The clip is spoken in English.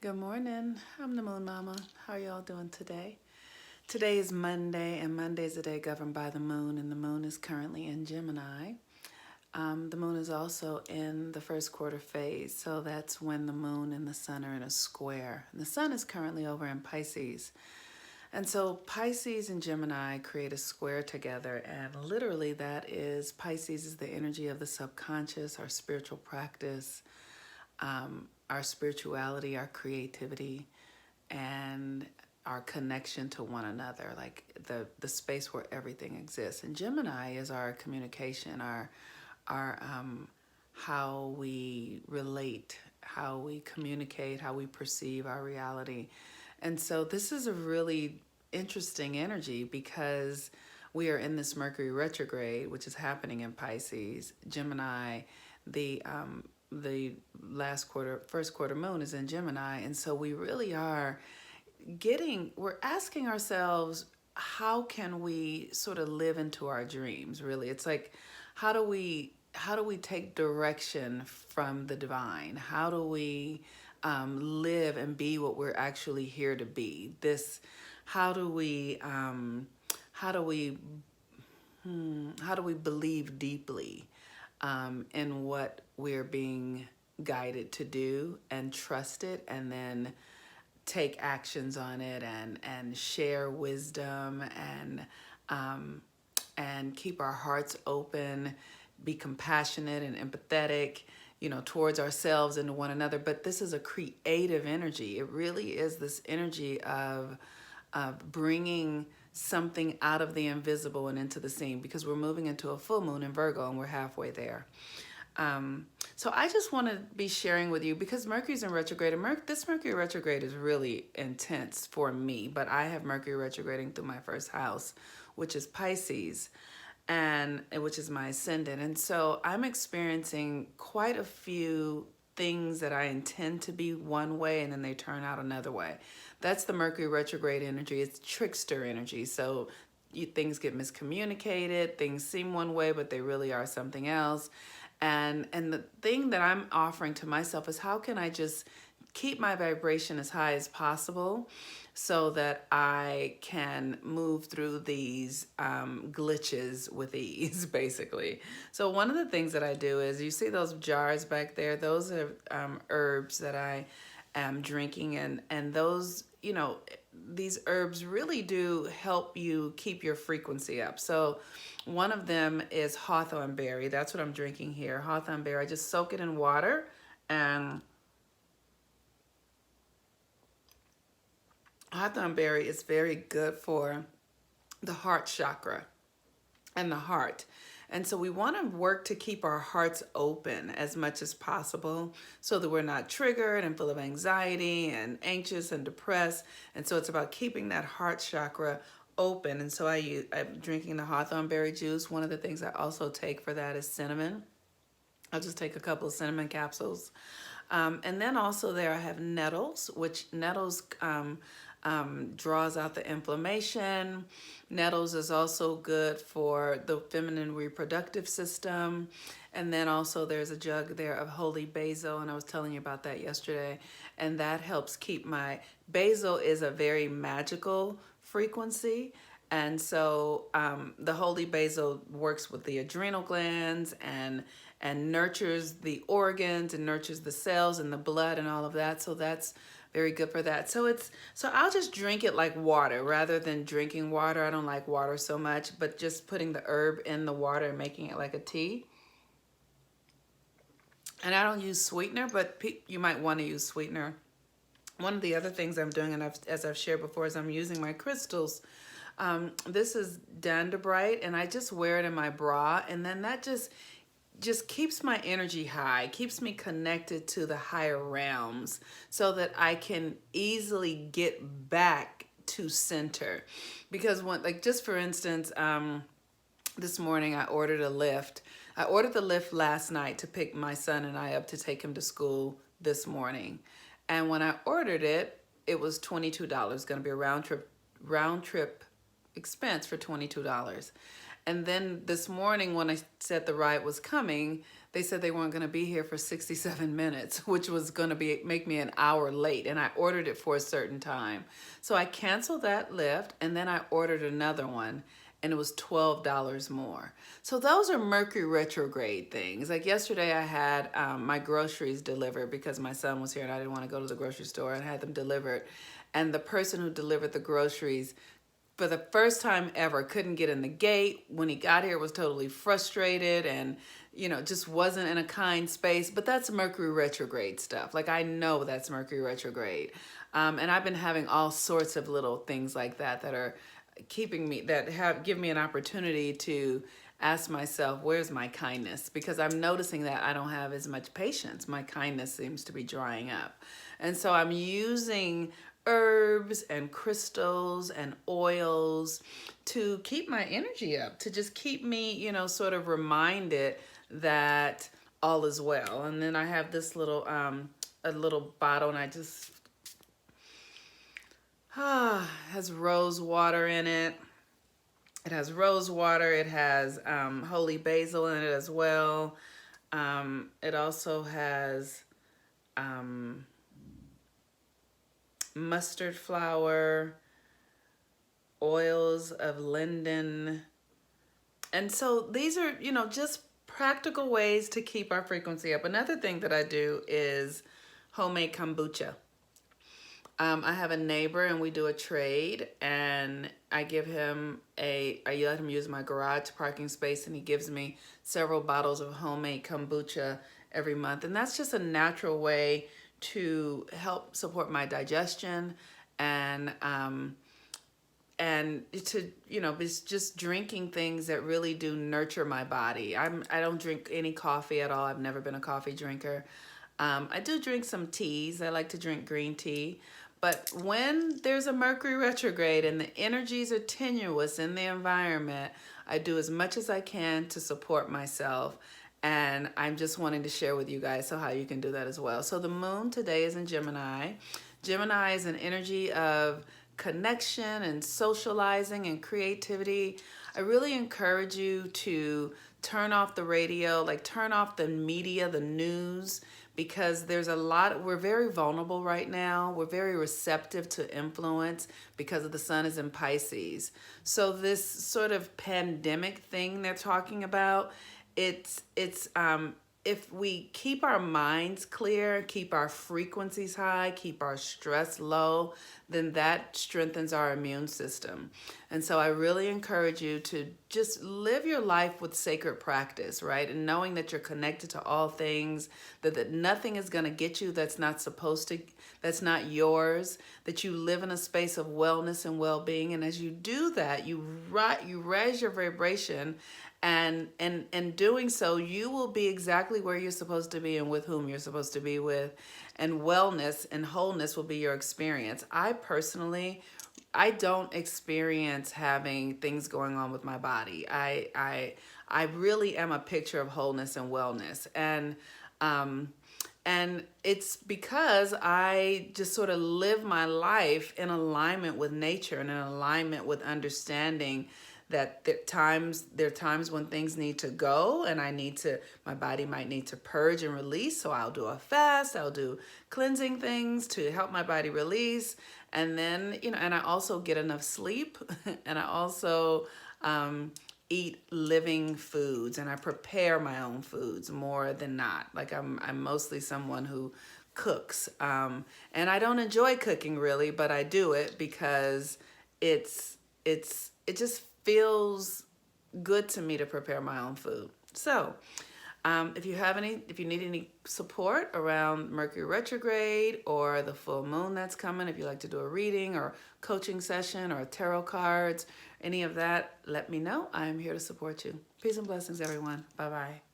Good morning. I'm the Moon Mama. How are y'all doing today? Today is Monday, and Monday is a day governed by the moon, and the moon is currently in Gemini. The moon is also in the first quarter phase, so that's when the moon and the sun are in a square. And the sun is currently over in Pisces. And so Pisces and Gemini create a square together, and literally that is Pisces is the energy of the subconscious, our spiritual practice, our spirituality, our creativity, and our connection to one another, like the space where everything exists. And Gemini is our communication, our how we relate, how we communicate, how we perceive our reality. And so this is a really interesting energy because we are in this Mercury retrograde, which is happening in Pisces. Gemini, the first quarter moon is in Gemini, and so we really are we're asking ourselves, how can we sort of live into our dreams? Really, it's like, how do we take direction from the divine? How do we live and be what we're actually here to be? How do we how do we how do we believe deeply in what we're being guided to do, and trust it, and then take actions on it, and share wisdom, and keep our hearts open, be compassionate and empathetic, towards ourselves and to one another. But this is a creative energy. It really is this energy of bringing something out of the invisible and into the seen, because we're moving into a full moon in Virgo, and we're halfway there. So I just want to be sharing with you, because Mercury's in retrograde, and this Mercury retrograde is really intense for me, but I have Mercury retrograding through my first house, which is Pisces, and which is my ascendant. And so I'm experiencing quite a few things that I intend to be one way, and then they turn out another way. That's the Mercury retrograde energy. It's trickster energy. So things get miscommunicated, things seem one way, but they really are something else. And the thing that I'm offering to myself is, how can I just keep my vibration as high as possible so that I can move through these glitches with ease, basically. So one of the things that I do is, you see those jars back there? Those are herbs that I am drinking, and those, these herbs really do help you keep your frequency up. So one of them is hawthorn berry. That's what I'm drinking here. Hawthorn berry. I just soak it in water, and hawthorn berry is very good for the heart chakra and the heart. And so we want to work to keep our hearts open as much as possible, so that we're not triggered and full of anxiety and anxious and depressed. And so it's about keeping that heart chakra open. And so I'm drinking the hawthorn berry juice. One of the things I also take for that is cinnamon. I'll just take a couple of cinnamon capsules. And then also there I have nettles, which nettles draws out the inflammation. Nettles is also good for the feminine reproductive system. And then also there's a jug there of holy basil, and I was telling you about that yesterday. And that helps keep basil is a very magical frequency. And so the holy basil works with the adrenal glands, and nurtures the organs, and nurtures the cells and the blood and all of that. So that's very good for that. So I'll just drink it like water rather than drinking water. I don't like water so much, but just putting the herb in the water and making it like a tea. And I don't use sweetener, but you might want to use sweetener. One of the other things I'm doing, and as I've shared before, is I'm using my crystals. This is Dandabrite, and I just wear it in my bra, and then that just keeps my energy high, keeps me connected to the higher realms, so that I can easily get back to center. Because just for instance, this morning I ordered a Lyft. I ordered the Lyft last night to pick my son and I up to take him to school this morning. And when I ordered it, it was $22. Going to be a round trip expense for $22. And then this morning when I said the ride was coming, they said they weren't going to be here for 67 minutes, which was going to make me an hour late, and I ordered it for a certain time. So I canceled that lift, and then I ordered another one, and it was $12 more. So those are Mercury retrograde things. Like yesterday I had my groceries delivered because my son was here and I didn't want to go to the grocery store, and had them delivered. And the person who delivered the groceries, for the first time ever, couldn't get in the gate. When he got here, was totally frustrated and, you know, just wasn't in a kind space. But that's Mercury retrograde stuff. Like, I know that's Mercury retrograde. And I've been having all sorts of little things like that that are keeping me, give me an opportunity to ask myself, where's my kindness? Because I'm noticing that I don't have as much patience. My kindness seems to be drying up. And so I'm using herbs and crystals and oils to keep my energy up, to just keep me, you know, sort of reminded that all is well. And then I have this little, a little bottle, and I just, has rose water in it. It has rose water. It has holy basil in it as well. It also has mustard flower, oils of linden. And so these are, you know, just practical ways to keep our frequency up. Another thing that I do is homemade kombucha. I have a neighbor and we do a trade, and I give him I let him use my garage parking space, and he gives me several bottles of homemade kombucha every month. And that's just a natural way to help support my digestion and to, you know, it's just drinking things that really do nurture my body. I don't drink any coffee at all. I've never been a coffee drinker. I do drink some teas. I like to drink green tea. But when there's a Mercury retrograde and the energies are tenuous in the environment, I do as much as I can to support myself. And I'm just wanting to share with you guys how you can do that as well. So the moon today is in Gemini. Gemini is an energy of connection and socializing and creativity. I really encourage you to turn off the radio, like turn off the media, the news, because there's a lot, we're very vulnerable right now. We're very receptive to influence because of the sun is in Pisces. So this sort of pandemic thing they're talking about, it's if we keep our minds clear, keep our frequencies high, keep our stress low, then that strengthens our immune system. And so I really encourage you to just live your life with sacred practice, right? And knowing that you're connected to all things, that nothing is going to get you that's not supposed to, that's not yours, that you live in a space of wellness and well-being. And as you do that, you raise your vibration, and in doing so, you will be exactly where you're supposed to be and with whom you're supposed to be with. And wellness and wholeness will be your experience. I personally, I don't experience having things going on with my body. I really am a picture of wholeness and wellness. And it's because I just sort of live my life in alignment with nature and in alignment with understanding that there are times when things need to go, and my body might need to purge and release. So I'll do a fast, I'll do cleansing things to help my body release. And then, you know, and I also get enough sleep, and I also eat living foods, and I prepare my own foods more than not. Like I'm mostly someone who cooks. And I don't enjoy cooking really, but I do it because it just feels good to me to prepare my own food. So if you need any support around Mercury retrograde or the full moon that's coming, if you'd like to do a reading or coaching session or tarot cards, any of that, let me know. I'm here to support you. Peace and blessings, everyone. Bye-bye.